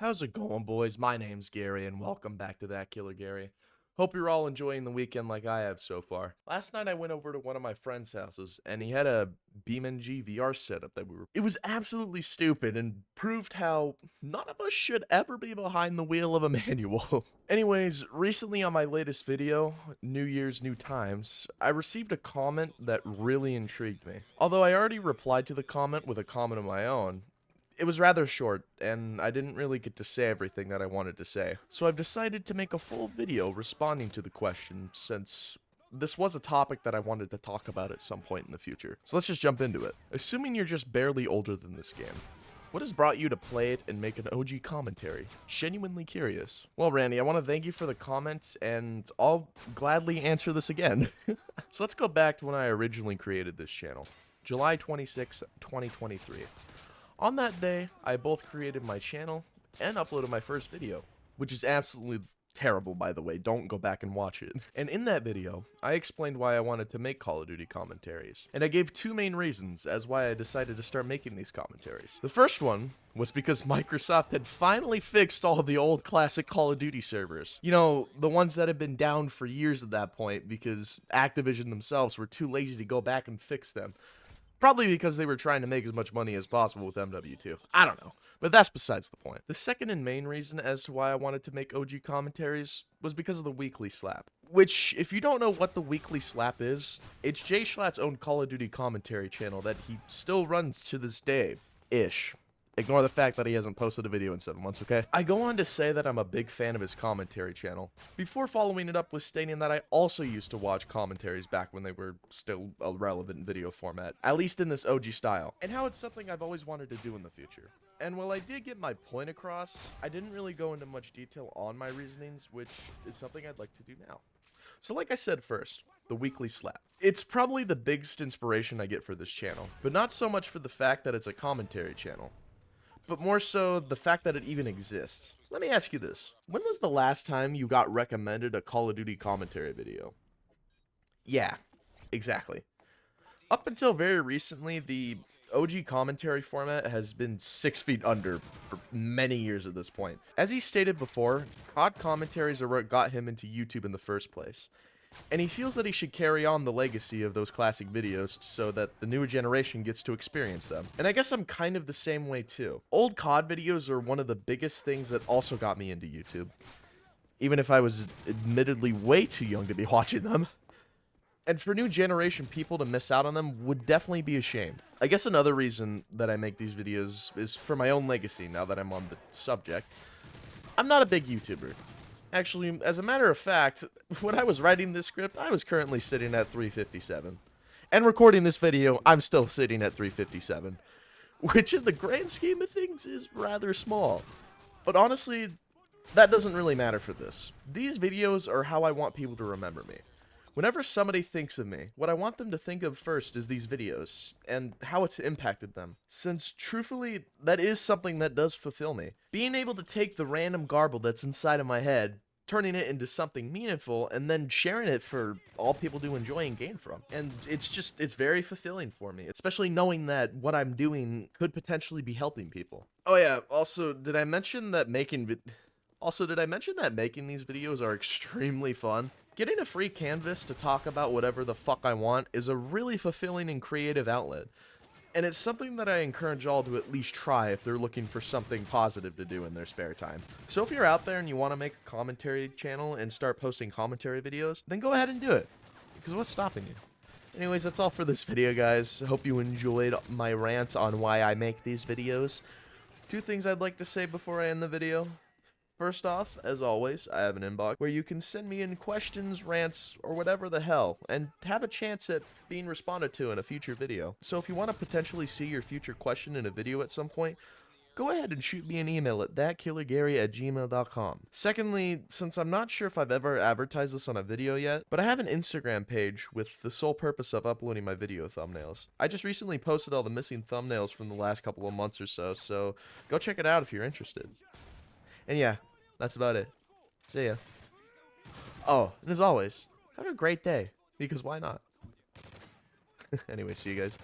How's it going, boys? My name's Gary, and welcome back to ThatKillerGary. Hope you're all enjoying the weekend like I have so far. Last night I went over to one of my friend's houses, and he had a BeamNG VR setup that It was absolutely stupid, and proved how none of us should ever be behind the wheel of a manual. Anyways, recently on my latest video, New Year's New Times, I received a comment that really intrigued me. Although I already replied to the comment with a comment of my own, it was rather short, and I didn't really get to say everything that I wanted to say. So I've decided to make a full video responding to the question, since this was a topic that I wanted to talk about at some point in the future. So let's just jump into it. Assuming you're just barely older than this game, what has brought you to play it and make an OG commentary? Genuinely curious. Well, Randy, I want to thank you for the comments, and I'll gladly answer this again. So let's go back to when I originally created this channel. July 26, 2023. On that day, I both created my channel and uploaded my first video, which is absolutely terrible, by the way. Don't go back and watch it. And in that video, I explained why I wanted to make Call of Duty commentaries. And I gave two main reasons as why I decided to start making these commentaries. The first one was because Microsoft had finally fixed all the old classic Call of Duty servers. You know, the ones that had been down for years at that point because Activision themselves were too lazy to go back and fix them. Probably because they were trying to make as much money as possible with MW2. I don't know, but that's besides the point. The second and main reason as to why I wanted to make OG commentaries was because of the Weekly Slap. Which, if you don't know what the Weekly Slap is, it's Jay Schlatt's own Call of Duty commentary channel that he still runs to this day-ish. Ignore the fact that he hasn't posted a video in 7 months, okay? I go on to say that I'm a big fan of his commentary channel, before following it up with stating that I also used to watch commentaries back when they were still a relevant video format, at least in this OG style, and how it's something I've always wanted to do in the future. And while I did get my point across, I didn't really go into much detail on my reasonings, which is something I'd like to do now. So like I said first, the Weekly Slap. It's probably the biggest inspiration I get for this channel, but not so much for the fact that it's a commentary channel, but more so the fact that it even exists. Let me ask you this. When was the last time you got recommended a Call of Duty commentary video? Yeah, exactly. Up until very recently, the OG commentary format has been 6 feet under for many years at this point. As he stated before, COD commentaries are what got him into YouTube in the first place. And he feels that he should carry on the legacy of those classic videos so that the newer generation gets to experience them. And I guess I'm kind of the same way too. Old COD videos are one of the biggest things that also got me into YouTube, even if I was admittedly way too young to be watching them. And for new generation people to miss out on them would definitely be a shame. I guess another reason that I make these videos is for my own legacy now that I'm on the subject. I'm not a big YouTuber. Actually, as a matter of fact, when I was writing this script, I was currently sitting at 357. And recording this video, I'm still sitting at 357. Which in the grand scheme of things is rather small. But honestly, that doesn't really matter for this. These videos are how I want people to remember me. Whenever somebody thinks of me, what I want them to think of first is these videos, and how it's impacted them. Since, truthfully, that is something that does fulfill me. Being able to take the random garble that's inside of my head, turning it into something meaningful, and then sharing it for all people to enjoy and gain from. And it's very fulfilling for me, especially knowing that what I'm doing could potentially be helping people. Oh yeah, also, did I mention that making these videos are extremely fun? Getting a free canvas to talk about whatever the fuck I want is a really fulfilling and creative outlet. And it's something that I encourage all to at least try if they're looking for something positive to do in their spare time. So if you're out there and you want to make a commentary channel and start posting commentary videos, then go ahead and do it. Because what's stopping you? Anyways, that's all for this video, guys. I hope you enjoyed my rant on why I make these videos. Two things I'd like to say before I end the video. First off, as always, I have an inbox where you can send me in questions, rants, or whatever the hell, and have a chance at being responded to in a future video. So if you want to potentially see your future question in a video at some point, go ahead and shoot me an email at thatkillergary@gmail.com. Secondly, since I'm not sure if I've ever advertised this on a video yet, but I have an Instagram page with the sole purpose of uploading my video thumbnails. I just recently posted all the missing thumbnails from the last couple of months or so go check it out if you're interested. And yeah, that's about it. See ya. Oh, and as always, have a great day, because why not? Anyway, see you guys.